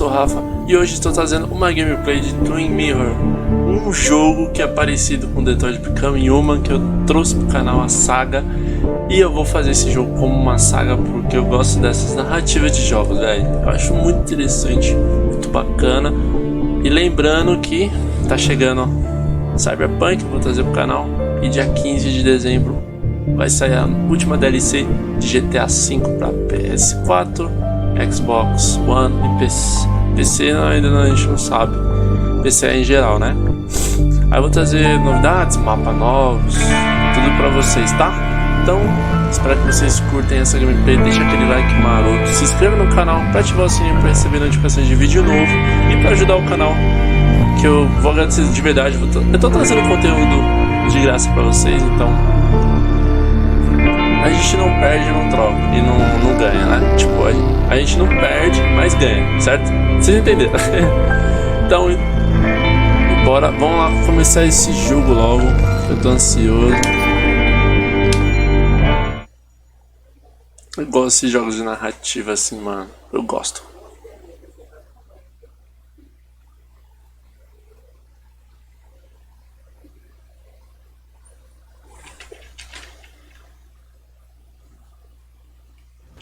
sou o Rafa e hoje estou trazendo uma gameplay de Twin Mirror, um jogo que é parecido com Detroit Become Human, que eu trouxe pro canal a saga, e eu vou fazer esse jogo como uma saga porque eu gosto dessas narrativas de jogos, velho. Eu acho muito interessante, muito bacana. E lembrando que tá chegando Cyberpunk, eu vou trazer pro canal, e dia 15 de dezembro vai sair a última DLC de GTA V para PS4, Xbox One e PC. PC ainda não, a gente não sabe. PC é em geral, né? Aí eu vou trazer novidades, mapas novos, tudo pra vocês, tá? Então, espero que vocês curtem essa gameplay. Deixa aquele like maroto, se inscreva no canal para ativar o sininho para receber notificações de vídeo novo e para ajudar o canal, que eu vou agradecer de verdade. Eu tô trazendo conteúdo de graça pra vocês, então a gente não perde, não troca e não ganha, né? Tipo, a gente não perde, mas ganha, certo? Vocês entenderam? Então, bora, vamos lá começar esse jogo logo. Eu tô ansioso. Eu gosto de jogos de narrativa assim, mano. Eu gosto.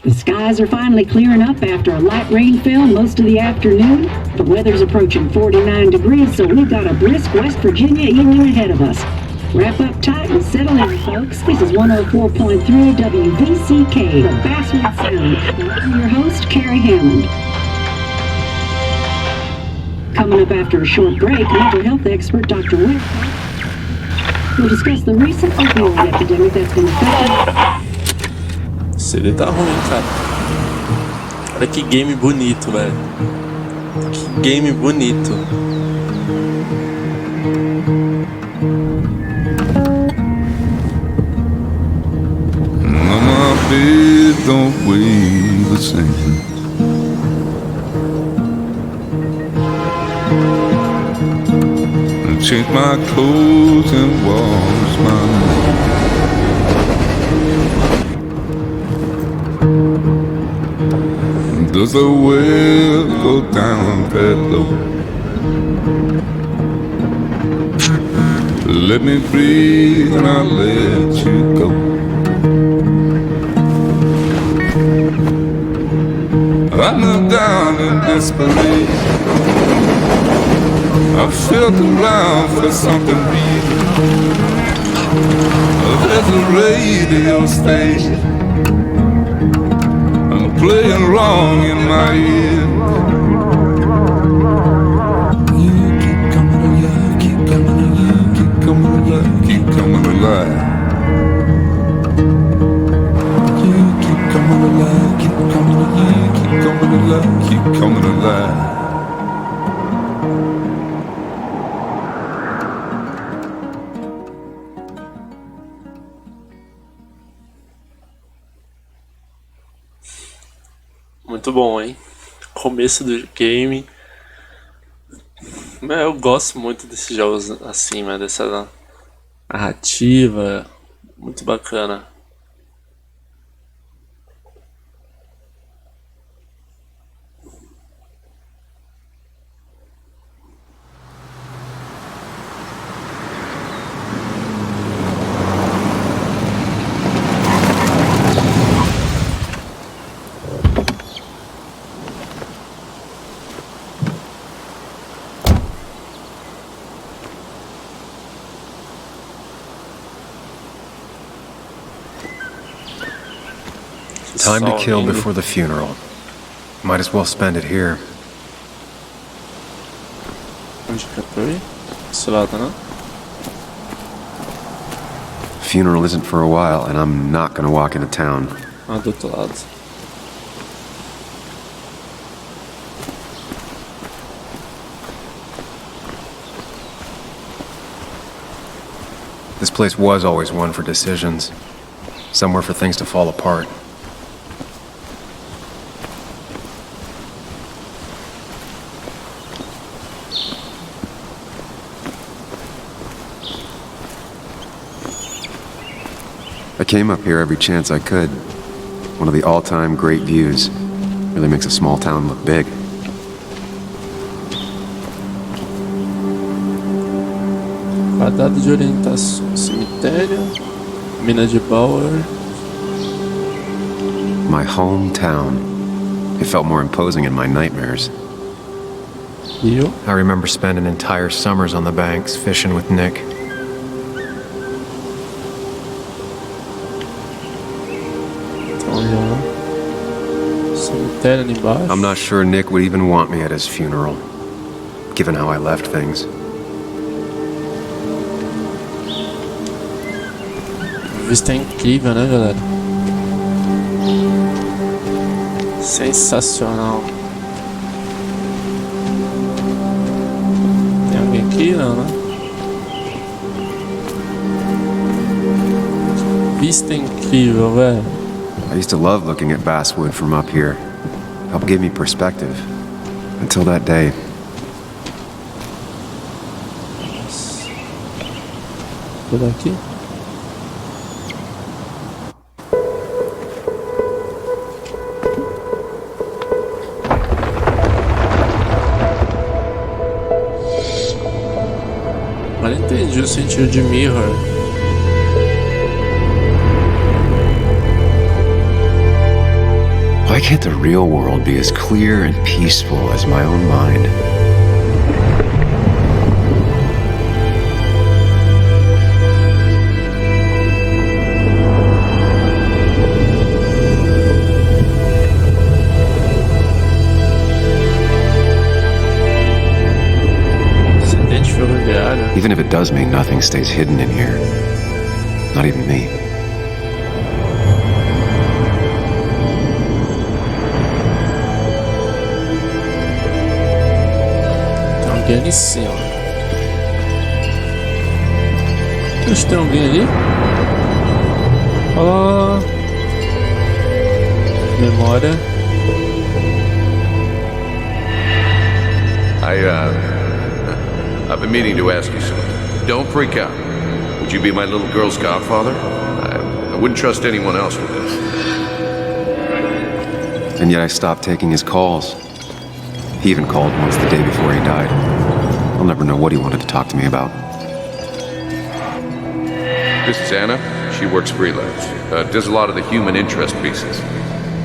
The skies are finally clearing up after a light rainfall most of the afternoon. The weather's approaching 49 degrees, so we've got a brisk West Virginia evening ahead of us. Wrap up tight and settle in, folks. This is 104.3 WVCK, the Basswood Sound. I'm your host, Carrie Hammond. Coming up after a short break, mental health expert Dr. Wick will discuss the recent opioid epidemic that's been affecting. CD tá ruim, cara. Olha que game bonito, velho. Que game bonito. My bed don't weigh the same. Change my clothes and wash my name. Does the well go down that low? Let me breathe and I'll let you go. I knelt down in desperation. I felt around for something real. There's a radio station playing wrong in my ear. You keep coming alive, keep coming alive, keep coming alive, keep coming alive. You keep coming alive, keep coming alive, keep coming alive, keep coming alive. Muito bom, hein? Começo do game. Eu gosto muito desses jogos assim, né? Dessa narrativa. Muito bacana. Time to kill before the funeral. Might as well spend it here. Onde que foi? Esse lado, né? Funeral isn't for a while, and I'm not gonna walk into town. Ah, do outro lado. This place was always one for decisions. Somewhere for things to fall apart. I came up here every chance I could. One of the all-time great views. Really makes a small town look big. Radar de orientação. Cemitério. Mina de Bauer. My hometown. It felt more imposing in my nightmares. Rio. I remember spending entire summers on the banks fishing with Nick. Então já. Cemitério ali embaixo. I'm not sure Nick would even want me at his funeral, given how I left things. A vista é incrível, né, galera? Sensacional. Tem alguém aqui? Não, né? Vista incrível, velho. I used to love looking at basswood from up here. Helped give me perspective. Until that day. Por aqui. Agora entendi o sentido de mirror. Why can't the real world be as clear and peaceful as my own mind? Acidente ferroviário. Even if it does mean nothing stays hidden in here. Not even me. Tem ali em cima. Tem alguém ali? Olha lá. Memória. I've been meaning to ask you something. Don't freak out. Would you be my little girl's godfather? I wouldn't trust anyone else with this. And yet I stopped taking his calls. He even called once the day before he died. I'll never know what he wanted to talk to me about. This is Anna. She works freelance. Does a lot of the human interest pieces.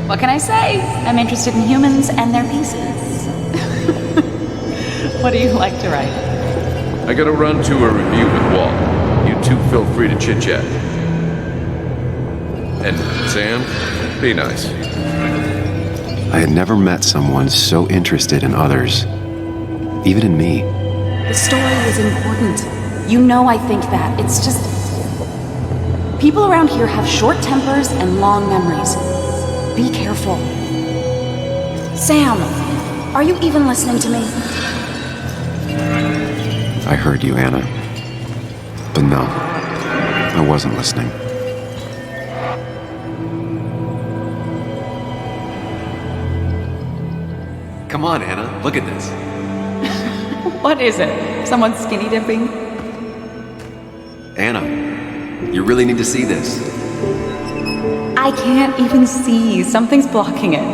What can I say? I'm interested in humans and their pieces. What do you like to write? I gotta run to a review with Walt. You two feel free to chit-chat. And Sam, be nice. I had never met someone so interested in others. Even in me. The story is important. You know I think that. It's just... people around here have short tempers and long memories. Be careful. Sam, are you even listening to me? I heard you, Anna. But no, I wasn't listening. Come on, Anna, look at this. What is it? Someone skinny dipping? Anna, you really need to see this. I can't even see. Something's blocking it.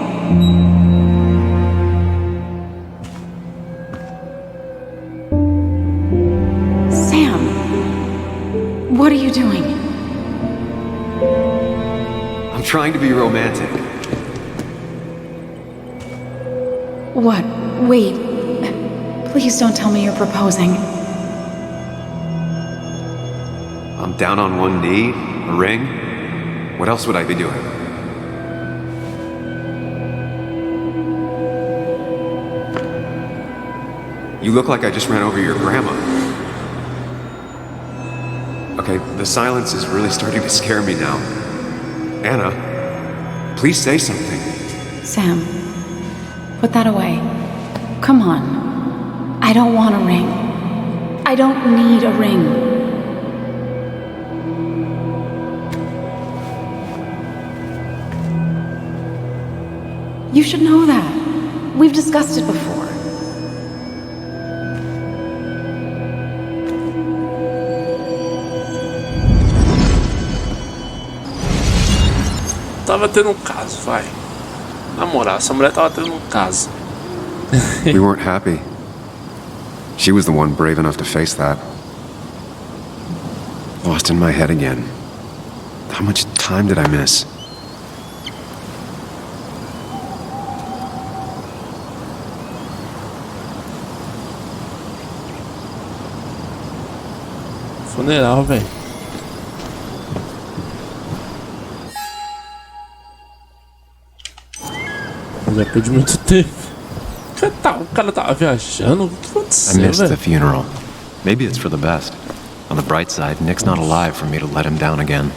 Sam, what are you doing? I'm trying to be romantic. What? Wait. Please don't tell me you're proposing. I'm down on one knee, a ring. What else would I be doing? You look like I just ran over your grandma. Okay, the silence is really starting to scare me now. Anna, please say something. Sam, put that away. Come on. I don't want a ring. I don't need a ring. You should know that. We've discussed it before. Tava tendo um caso, vai. Na moral, essa mulher tava tendo um caso. We weren't happy. She was the one brave enough to face that. Lost in my head again. How much time did I miss? Funeral, velho. Já perdi muito tempo. O cara tava viajando. O que I aconteceu, missed the velho? funeral. Maybe it's for the best. On the bright side, Nick's not alive for me to let him down again.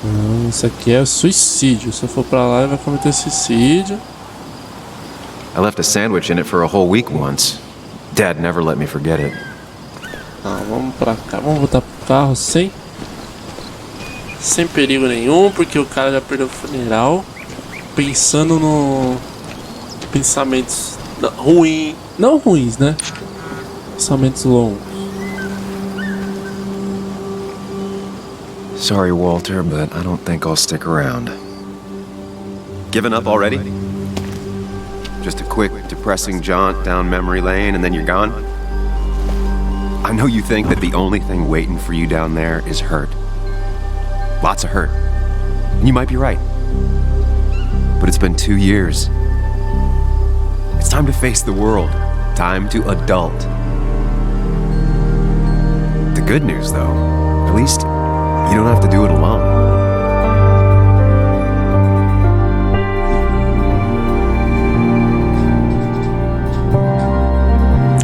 Não, isso aqui é suicídio. Se eu for pra lá, ele vai cometer suicídio. I left a sandwich in it for a whole week once. Dad never let me forget it. Não, vamos pra cá. Vamos voltar pro carro sem perigo nenhum, porque o cara já perdeu o funeral. Pensando no... Pensamentos ruins. Não ruins, né? Pensamentos longos. Sorry, Walter, but I don't think I'll stick around. Given up already? Just a quick, depressing jaunt down memory lane and then you're gone? I know you think that the only thing waiting for you down there is hurt. Lots of hurt. And you might be right. But it's been 2 years. It's time to face the world. Time to adult. The good news, though, at least you don't have to do it alone.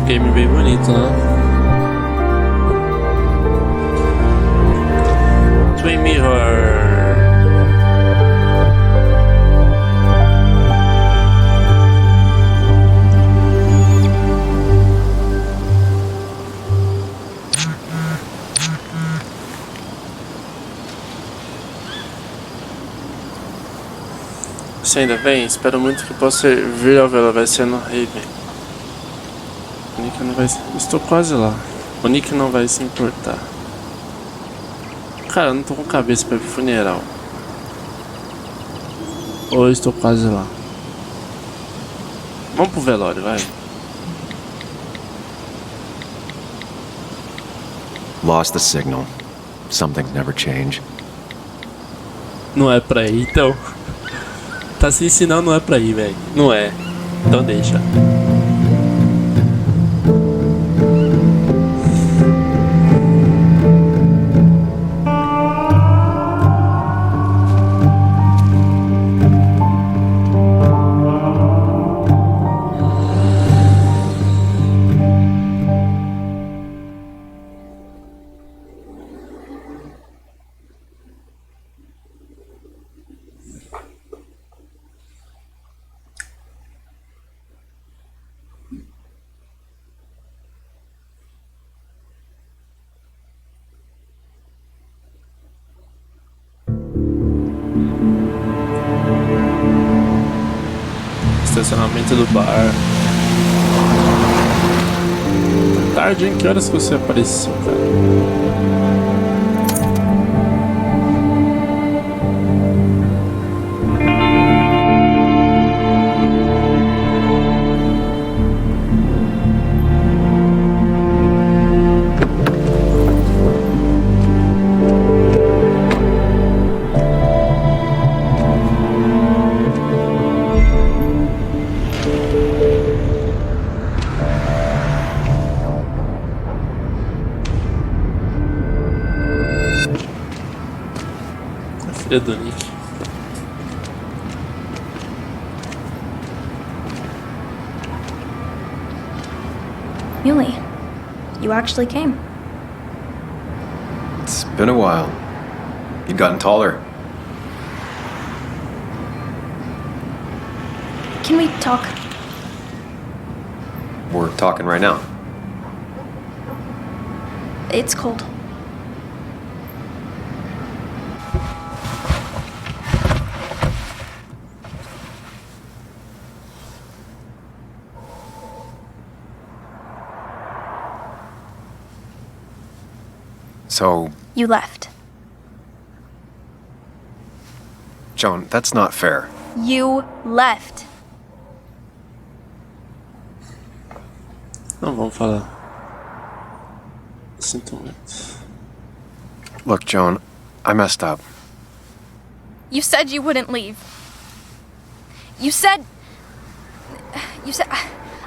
Game bem bonito, né? Twin Mirror. Você ainda vem? Espero muito que possa vir ao vê-la. Vai ser no Raven. O Nick não vai... Estou quase lá. O Nick não vai se importar. Cara, eu não tô com cabeça pra ir pro funeral. Ou eu estou quase lá. Vamos pro velório, vai. Lost the signal. Some things never change. Não é pra ir, então. Tá se ensinando, não é pra ir, velho. Não é. Então deixa. Estacionamento do bar. Tarde, hein? Que horas que você apareceu, cara? Filha do Nick. Muley, you actually came. It's been a while. You've gotten taller. Can we talk? We're talking right now. It's cold. So, You left. Joan, that's not fair. You left. Não vamos falar. Sinto muito. Look, Joan, I messed up. You said you wouldn't leave. You said...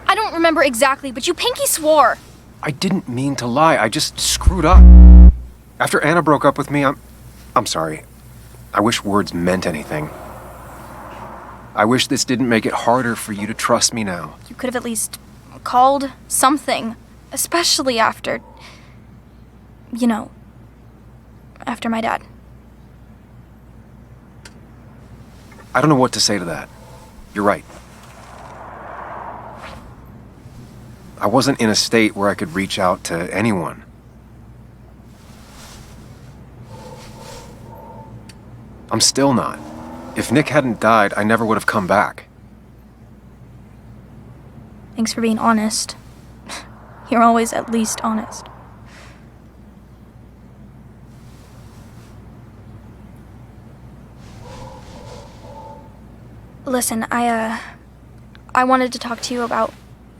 I don't remember exactly, but you pinky swore. I didn't mean to lie. I just screwed up. After Anna broke up with me, I'm sorry. I wish words meant anything. I wish this didn't make it harder for you to trust me now. You could have at least called something, especially after... You know, after my dad. I don't know what to say to that. You're right. I wasn't in a state where I could reach out to anyone. I'm still not. If Nick hadn't died, I never would have come back. Thanks for being honest. You're always at least honest. Listen, I wanted to talk to you about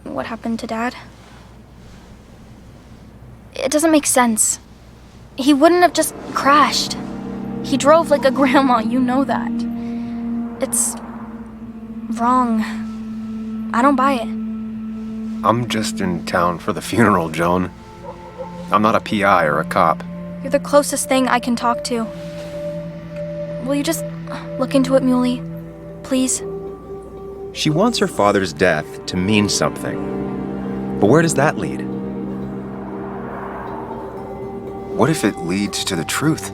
what happened to Dad. It doesn't make sense. He wouldn't have just crashed. He drove like a grandma, you know that. It's wrong. I don't buy it. I'm just in town for the funeral, Joan. I'm not a PI or a cop. You're the closest thing I can talk to. Will you just look into it, Muley? Please? She wants her father's death to mean something. But where does that lead? What if it leads to the truth?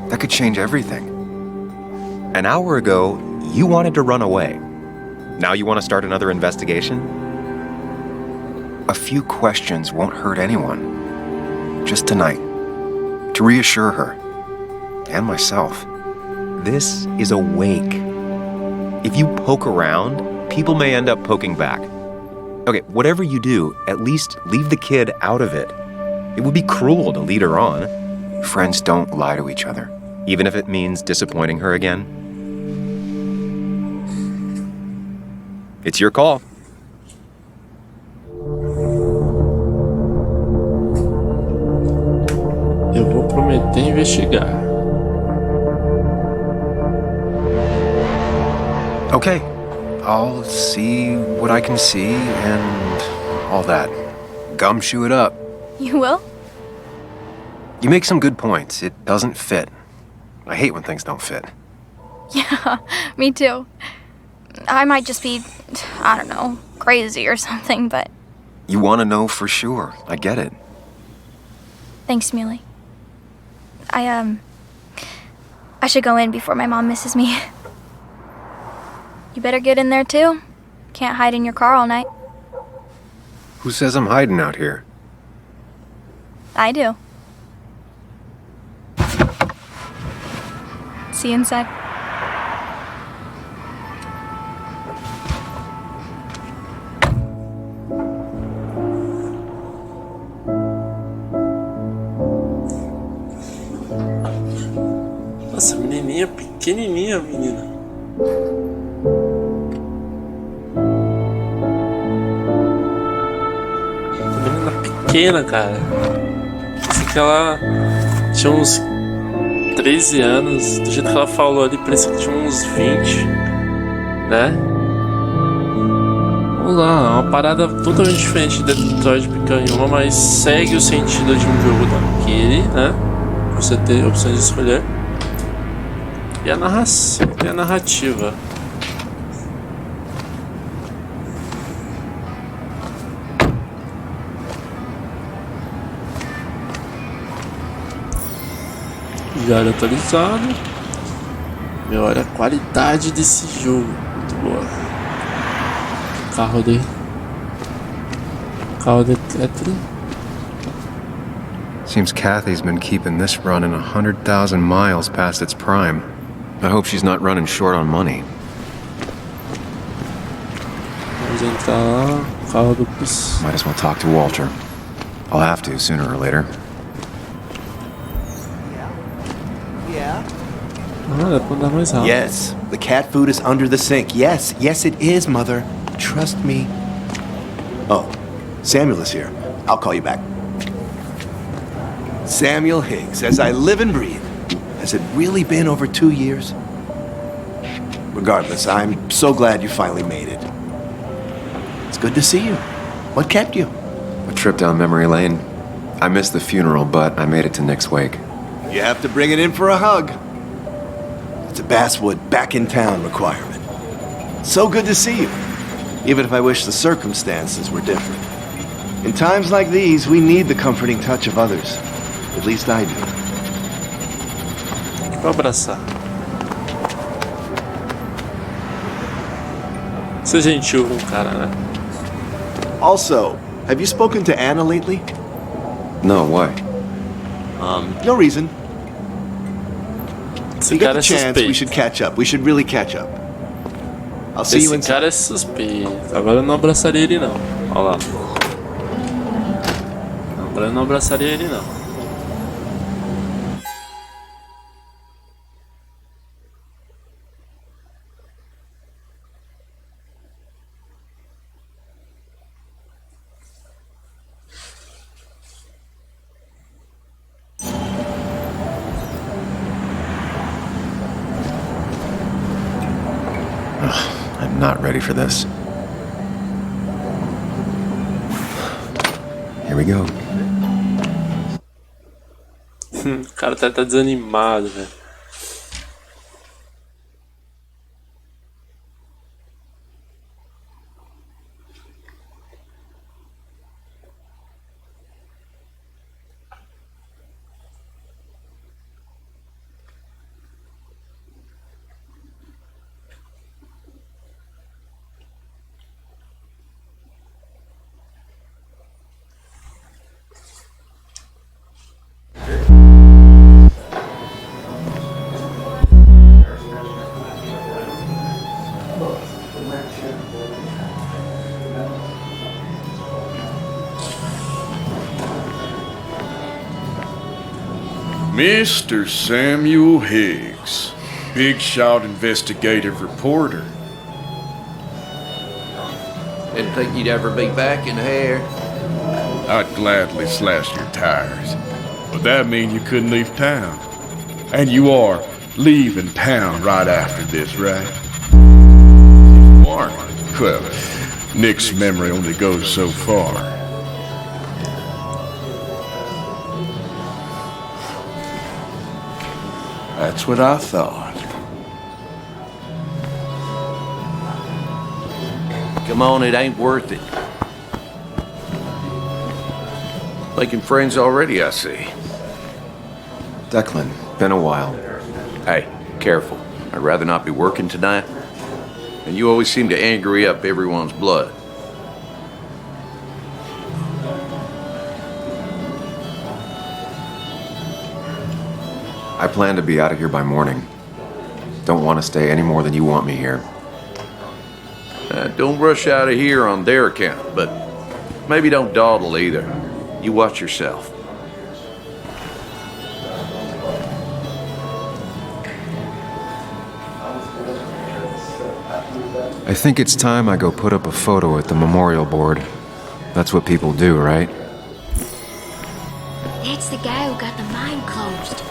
That could change everything. An hour ago, you wanted to run away. Now you want to start another investigation? A few questions won't hurt anyone. Just tonight. To reassure her. And myself. This is a wake. If you poke around, people may end up poking back. Okay, whatever you do, at least leave the kid out of it. It would be cruel to lead her on. Friends don't lie to each other. Even if it means disappointing her again. It's your call. Eu vou prometer investigar. Okay, I'll see what I can see and all that. Gumshoe it up. You will? You make some good points. It doesn't fit. I hate when things don't fit. Yeah, me too. I might just be, I don't know, crazy or something, but... You want to know for sure. I get it. Thanks, Muley. I should go in before my mom misses me. You better get in there, too. Can't hide in your car all night. Who says I'm hiding out here? I do. See you inside. Nossa, menininha pequenininha, menina. Menina pequena, cara. Parece que ela tinha uns 13 anos. Do jeito que ela falou ali, parece que tinha uns 20, né? Vamos lá, uma parada totalmente diferente de Detroit Become Human, mas segue o sentido de um jogo daquele, né? Você ter opções de escolher. E a narrativa. Diário atualizado. Meu, olha a qualidade desse jogo. Muito boa. Carro de Tetris. Seems Kathy's been keeping this running 100,000 miles past its prime. I hope she's not running short on money. Vamos entrar lá. Carro do bus. Might as well talk to Walter. I'll have to sooner or later. Ah, dá pra andar mais rápido. Yes, the cat food is under the sink. Yes, yes it is, Mother. Trust me. Oh, Samuel is here. I'll call you back. Samuel Higgs, as I live and breathe. Has it really been over 2 years? Regardless, I'm so glad you finally made it. It's good to see you. What kept you? A trip down memory lane. I missed the funeral, but I made it to Nick's wake. You have to bring it in for a hug. It's a Basswood back in town requirement. So good to see you, even if I wish the circumstances were different. In times like these, we need the comforting touch of others. At least I do. Vou abraçar. Ser gentil com o cara, né? Also, have you spoken to Anna lately? No, why? No reason. Esse You get cara the é chance, we suspeito. should catch up. We should really catch up. I'll see you Esse inside. cara é suspeito. Agora eu não abraçaria ele não. Olha lá. Agora eu não abraçaria ele não. I'm not ready for this. Here we go. O cara tá desanimado, velho. Mr. Samuel Higgs, big shot investigative reporter. Didn't think you'd ever be back in here. I'd gladly slash your tires, but that mean you couldn't leave town. And you are leaving town right after this, right? If you aren't, well, Nick's memory only goes so far. That's what I thought. Come on, it ain't worth it. Making friends already, I see. Declan, been a while. Hey, careful. I'd rather not be working tonight. And you always seem to angry up everyone's blood. I plan to be out of here by morning. Don't want to stay any more than you want me here. Don't rush out of here on their account, but maybe don't dawdle either. You watch yourself. I think it's time I go put up a photo at the memorial board. That's what people do, right? That's the guy who got the mine closed.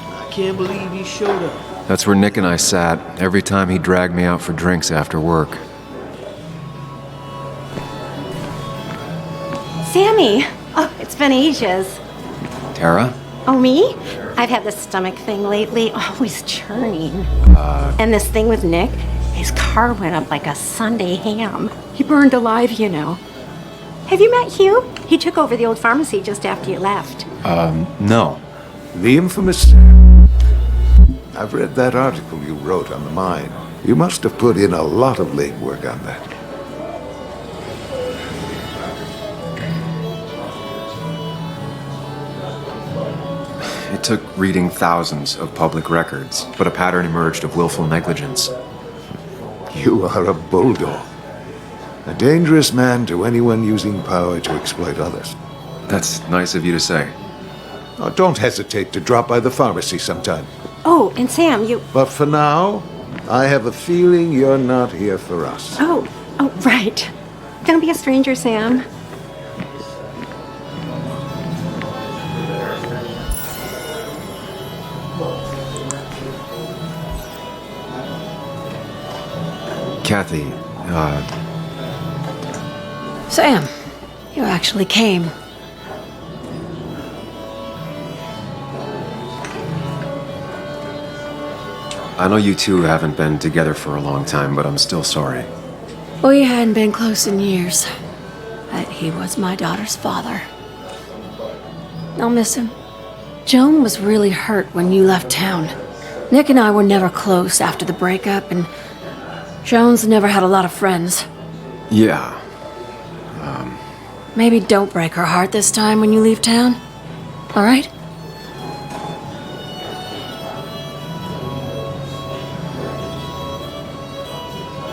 I can't believe he showed up. That's where Nick and I sat every time he dragged me out for drinks after work. Sammy! Oh, it's been ages. Tara? Oh, me? I've had this stomach thing lately, always churning. And this thing with Nick, his car went up like a Sunday ham. He burned alive, you know. Have you met Hugh? He took over the old pharmacy just after you left. No. The infamous Sam. I've read that article you wrote on the mine. You must have put in a lot of legwork on that. It took reading thousands of public records, but a pattern emerged of willful negligence. You are a bulldog. A dangerous man to anyone using power to exploit others. That's nice of you to say. Oh, don't hesitate to drop by the pharmacy sometime. Oh, and Sam, you... But for now, I have a feeling you're not here for us. Oh, right. Don't be a stranger, Sam. Kathy, Sam, you actually came. I know you two haven't been together for a long time, but I'm still sorry. We hadn't been close in years, but he was my daughter's father. I'll miss him. Joan was really hurt when you left town. Nick and I were never close after the breakup, and Joan's never had a lot of friends. Yeah. Maybe don't break her heart this time when you leave town. All right?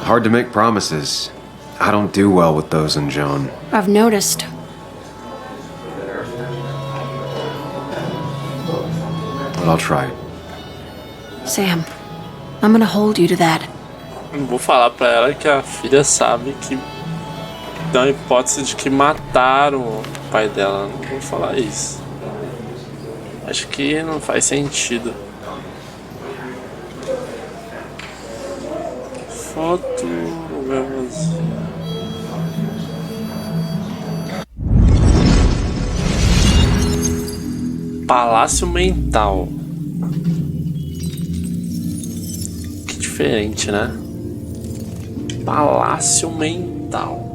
Hard to make promises. I don't do well with those in Joan. I've noticed. But I'll try. Sam, I'm gonna hold you to that. Não vou falar pra ela que a filha sabe que dá uma hipótese de que mataram o pai dela. Não vou falar isso. Acho que não faz sentido. Foto, lugar vazio. Palácio mental. Que diferente, né? Palácio mental.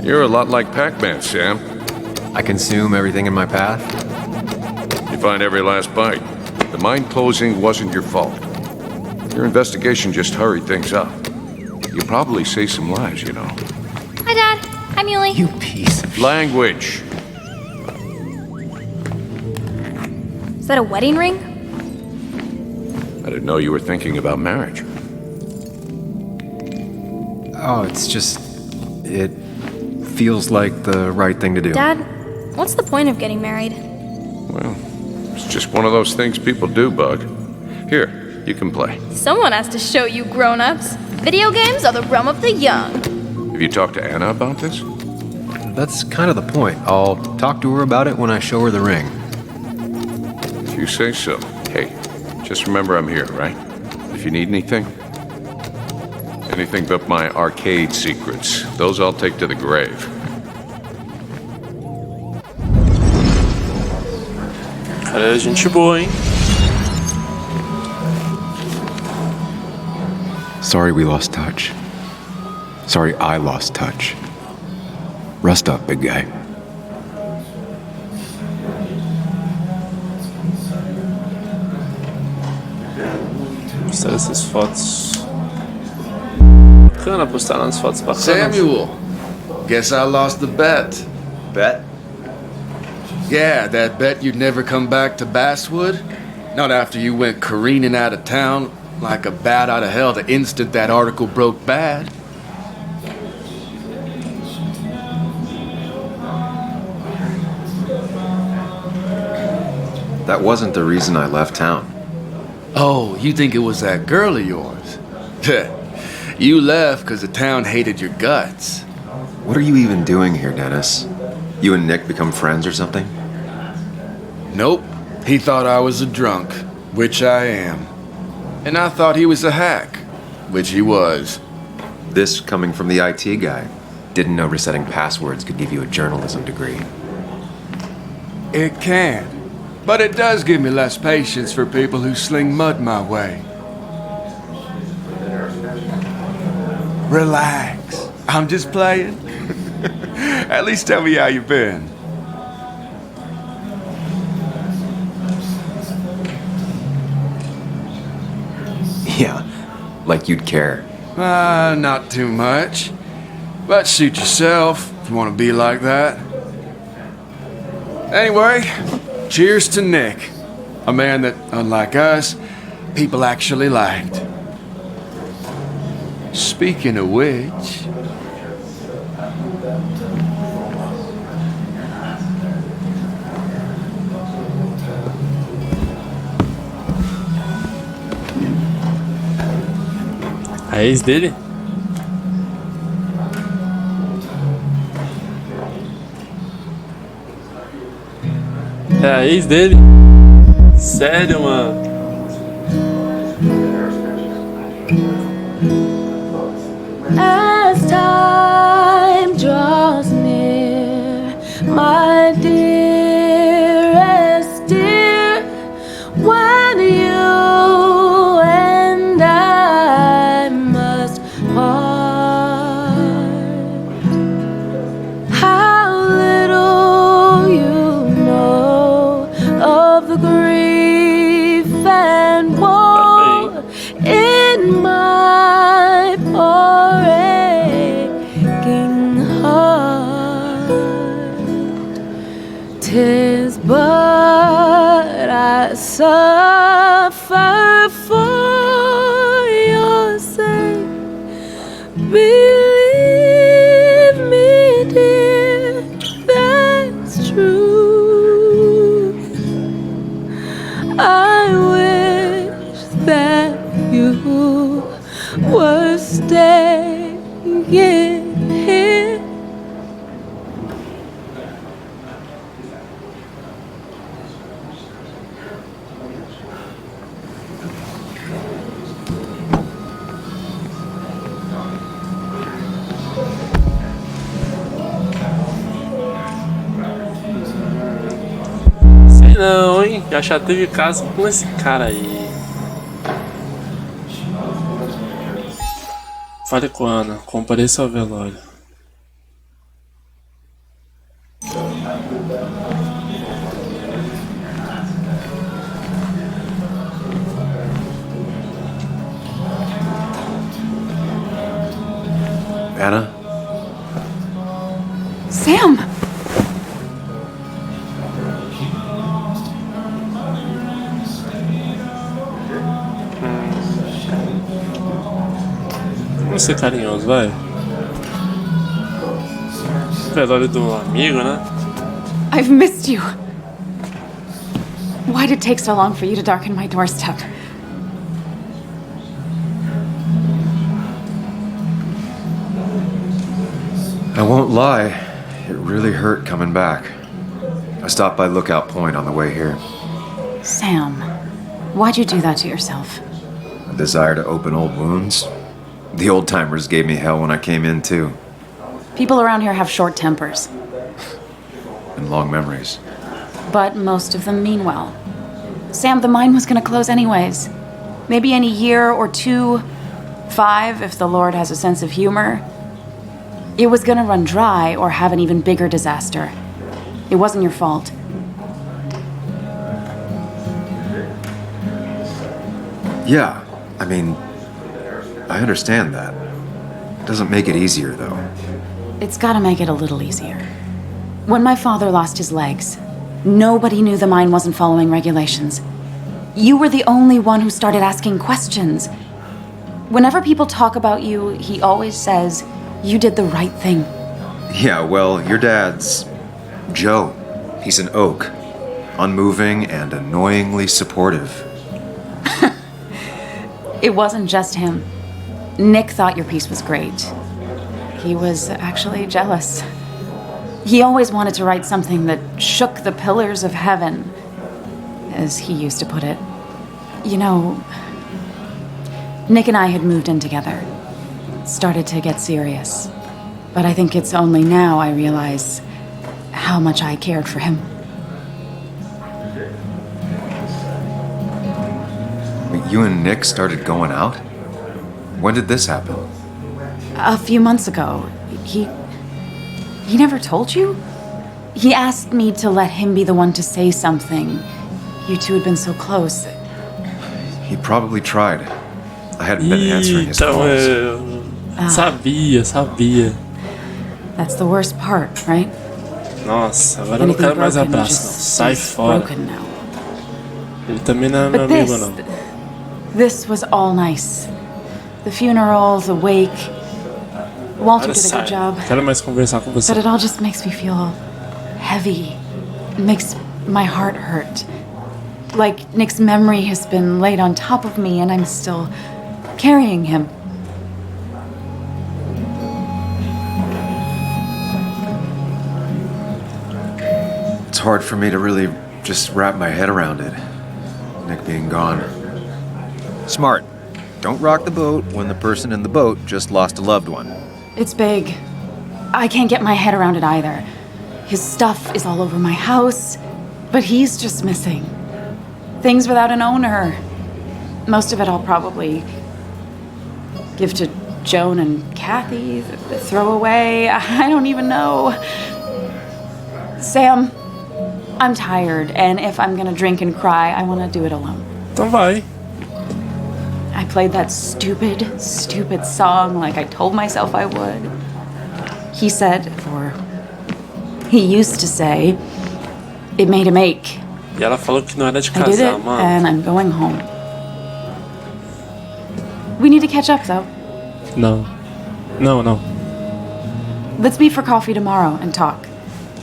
You're a lot like Pac-Man, Sam. I consume everything in my path. You find every last bite. The mine closing wasn't your fault. Your investigation just hurried things up. You probably saved some lives, you know. Hi, Dad. Hi, Muley. You piece of Language. Is that a wedding ring? I didn't know you were thinking about marriage. Oh, it's just... It feels like the right thing to do. Dad, what's the point of getting married? Well, it's just one of those things people do, Bug. Here, you can play. Someone has to show you grown-ups. Video games are the realm of the young. Have you talked to Anna about this? That's kind of the point. I'll talk to her about it when I show her the ring. If you say so. Hey, just remember I'm here, right? If you need anything. Anything but my arcade secrets. Those I'll take to the grave. Cara, é gente boa, hein? Sorry we lost touch. Sorry I lost touch. Rest up, big guy. Postar essas fotos. Bacana postar umas fotos bacanas. Samuel, guess I lost the bet. Bet? Yeah, that bet you'd never come back to Basswood. Not after you went careening out of town like a bat out of hell the instant that article broke bad. That wasn't the reason I left town. Oh, you think it was that girl of yours? You left because the town hated your guts. What are you even doing here, Dennis? You and Nick become friends or something? Nope. He thought I was a drunk, which I am. And I thought he was a hack, which he was. This coming from the IT guy. Didn't know resetting passwords could give you a journalism degree. It can. But it does give me less patience for people who sling mud my way. Relax. I'm just playing. At least tell me how you been. Yeah, like you'd care. Not too much. But suit yourself if you want to be like that. Anyway, cheers to Nick. A man that, unlike us, people actually liked. Speaking of which... A ex dele? É a ex dele? Sério, mano? As time draws near, my dearest dear, when you and I must part, how little you know of the grief and woe in my poor aching heart. 'Tis but I suffer for your sake. Believe me, dear, that's true. I wish that you were staying here. Sei não, hein? Já já teve caso com esse cara aí. Fale com a Ana, compareça ao velório. Anna? Sam! Vamos ser carinhoso, vai. Velório do amigo, né? I've missed you. Why did it take so long for you to darken my doorstep? I won't lie, it really hurt coming back. I stopped by Lookout Point on the way here. Sam, why'd you do that to yourself? A desire to open old wounds. The old-timers gave me hell when I came in, too. People around here have short tempers, And long memories. but most of them mean well. Sam, the mine was gonna close anyways. Maybe in a year or 2, 5 if the Lord has a sense of humor. It was gonna run dry or have an even bigger disaster. It wasn't your fault. Yeah, I mean, I understand that. Doesn't make it easier, though. It's gotta make it a little easier. When my father lost his legs, nobody knew the mine wasn't following regulations. You were the only one who started asking questions. Whenever people talk about you, he always says, you did the right thing. Yeah, well, your dad's Joe. He's an oak. Unmoving and annoyingly supportive. It wasn't just him. Nick thought your piece was great. He was actually jealous. He always wanted to write something that shook the pillars of heaven, as he used to put it. You know, Nick and I had moved in together. Started to get serious. But I think it's only now I realize how much I cared for him. You and Nick started going out? When did this happen? A few months ago, he never told you? He asked me to let him be the one to say something. You two had been so close. He probably tried. I hadn't been answering his Então, calls. sabia. That's the worst part, right? Nossa, agora eu não quero mais abraço, não. Sai fora. Ele também não é meu amigo, não. This was all nice. The funeral, the wake. Walter did a Sai. good job. Quero mais conversar com você. But it all just makes me feel heavy. It makes my heart hurt. Like Nick's memory has been laid on top of me and I'm still carrying him. It's hard for me to really just wrap my head around it. Nick being gone. Smart. Don't rock the boat when the person in the boat just lost a loved one. It's big. I can't get my head around it either. His stuff is all over my house, but he's just missing. Things without an owner. Most of it I'll probably give to Joan and Kathy, throw away. I don't even know. Sam, I'm tired, and if I'm gonna drink and cry, I wanna do it alone. Então vai. I played that stupid song like I told myself I would. He said, or he used to say, it made him ache. E ela falou que não era de I did casar, it, mano. and I'm going home. We need to catch up, though. Não. Não. Let's meet for coffee tomorrow and talk.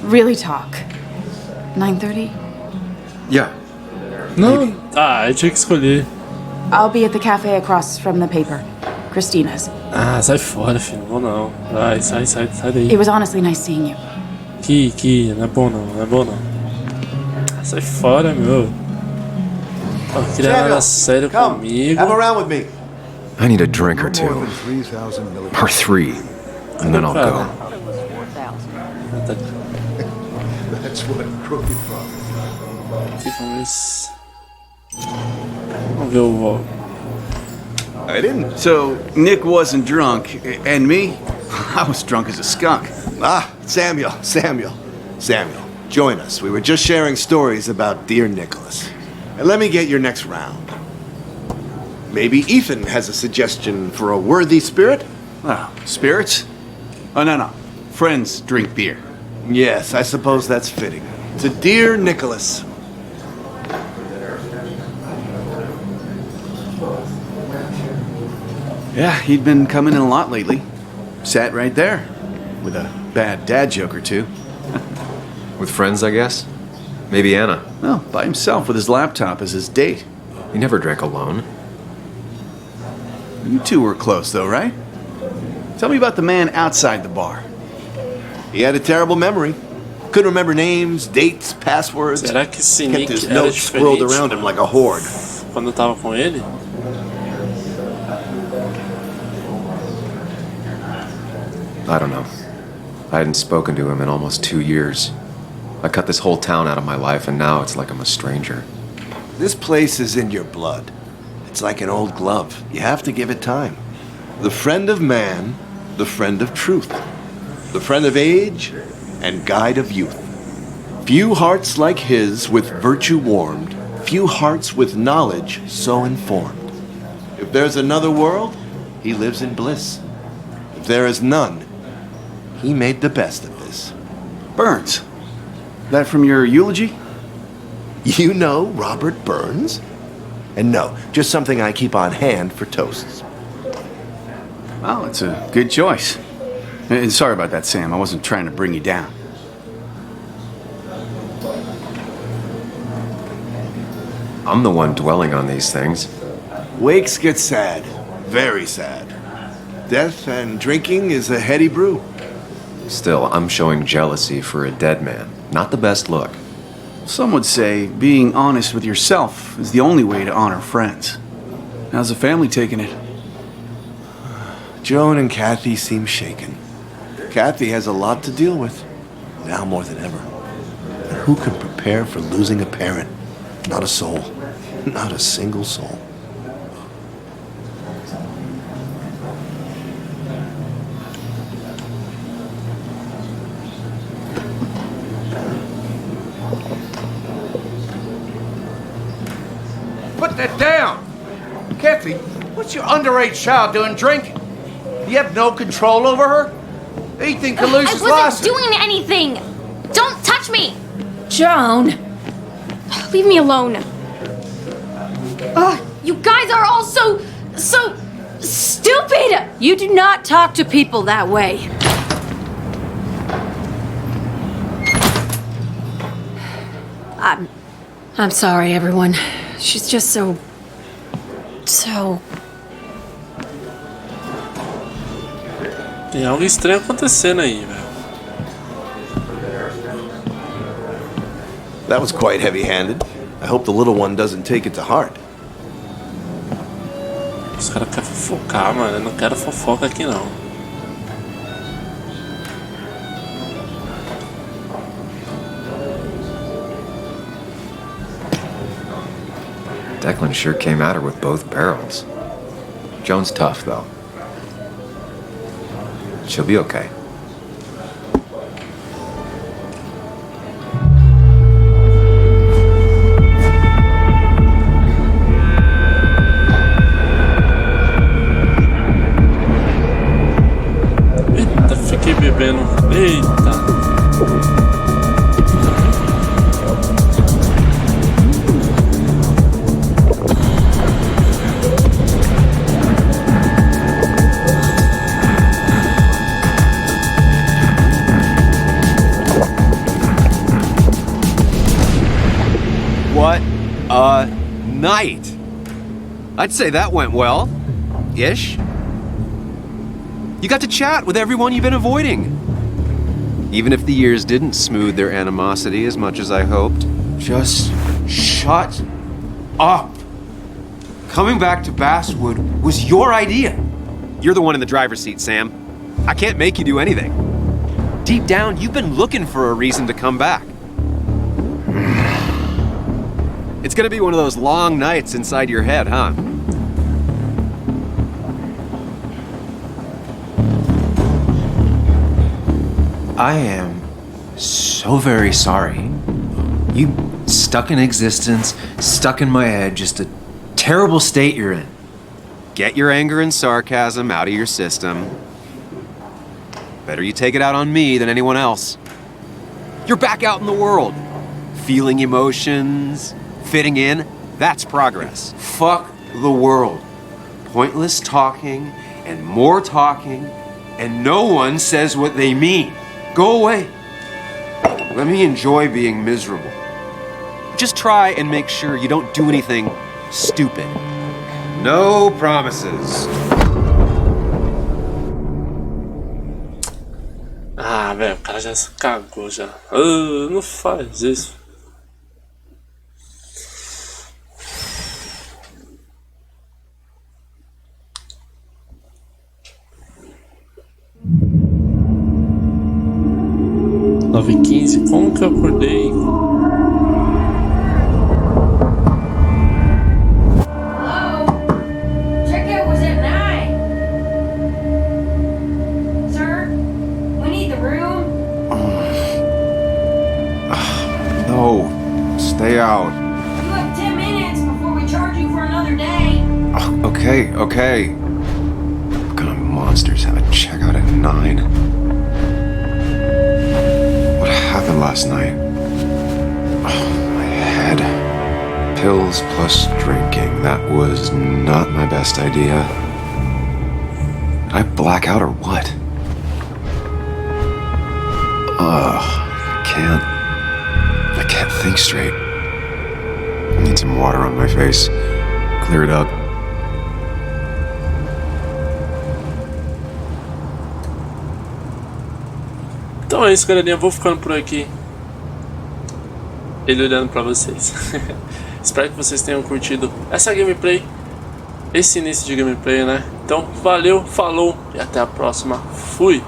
Really talk. 9:30? Yeah. Não. Ah, eu tinha que escolher. I'll be at the cafe across from the paper. Christina's. Ah, sai fora, filho. Não vou não. Vai, sai daí. It was honestly nice seeing you. Não é bom não. Sai fora, meu. Oh, queria nada sério comigo. Have a round with me. I need a drink or No two. more than 3,000 milligrams. Or 3. And then I'll go. That's what crooked from. Vamos ver o voo. I didn't. So, Nick wasn't drunk, and me? I was drunk as a skunk. Ah, Samuel. Join us. We were just sharing stories about dear Nicholas. And let me get your next round. Maybe Ethan has a suggestion for a worthy spirit? Oh, spirits? Oh, no. Friends drink beer. Yes, I suppose that's fitting. To dear Nicholas. Yeah, he'd been coming in a lot lately. Sat right there. With a bad dad joke or two. With friends, I guess? Maybe Anna. Well, by himself with his laptop as his date. He never drank alone. You two were close, though, right? Tell me about the man outside the bar. He had a terrible memory. Couldn't remember names, dates, passwords. Será que esse Kept Nick his era notes swirled diferente around him like a horde. quando eu tava com ele? I don't know. I hadn't spoken to him in almost 2 years. I cut this whole town out of my life, and now it's like I'm a stranger. This place is in your blood. It's like an old glove. You have to give it time. The friend of man, the friend of truth. The friend of age, and guide of youth. Few hearts like his with virtue warmed, few hearts with knowledge so informed. If there's another world, he lives in bliss. If there is none, he made the best of this. Burns. That from your eulogy? You know Robert Burns? And no, just something I keep on hand for toasts. Well, it's a good choice. And sorry about that, Sam. I wasn't trying to bring you down. I'm the one dwelling on these things. Wakes get sad. Very sad. Death and drinking is a heady brew. Still, I'm showing jealousy for a dead man. Not the best look. Some would say being honest with yourself is the only way to honor friends. How's the family taking it? Joan and Kathy seem shaken. Kathy has a lot to deal with, now more than ever. And who can prepare for losing a parent? Not a soul. Not a single soul. Put that down! Kathy, what's your underage child doing drinking? You have no control over her? Ethan could lose his I wasn't license. doing anything! Don't touch me! Joan! Leave me alone. You guys are all so stupid! You do not talk to people that way. I'm sorry, everyone. She's just so... Tem algo estranho acontecendo aí, velho. That was quite heavy-handed. I hope the little one doesn't take it to heart. Os caras querem fofocar, mano. Eu não quero fofoca aqui, não. Declan sure came at her with both barrels. Joan's tough, though. She'll be okay. Eita, fiquei bebendo. Eita. What a night! I'd say that went well. Ish. You got to chat with everyone you've been avoiding. Even if the years didn't smooth their animosity as much as I hoped. Just shut up. Coming back to Basswood was your idea. You're the one in the driver's seat, Sam. I can't make you do anything. Deep down, you've been looking for a reason to come back. It's gonna be one of those long nights inside your head, huh? I am so very sorry. You stuck in existence, stuck in my head, just a terrible state you're in. Get your anger and sarcasm out of your system. Better you take it out on me than anyone else. You're back out in the world, feeling emotions, fitting in. That's progress. Fuck the world. Pointless talking and more talking, and no one says what they mean. Go away. Let me enjoy being miserable. Just try and make sure you don't do anything stupid. No promises. Ah, velho, o cara já se cagou já. Não faz isso. Nove e 15, como que eu acordei? No, stay out. You have 10 minutes before we charge you for another day. Okay. What kind of monsters have a checkout at 9? What happened last night? Oh, my head. Pills plus drinking. That was not my best idea. Did I black out or what? I can't think straight. I need some water on my face. Clear it up. Então é isso, galerinha. Vou ficando por aqui. Ele olhando pra vocês. Espero que vocês tenham curtido essa gameplay. Esse início de gameplay, né? Então, valeu, falou e até a próxima. Fui!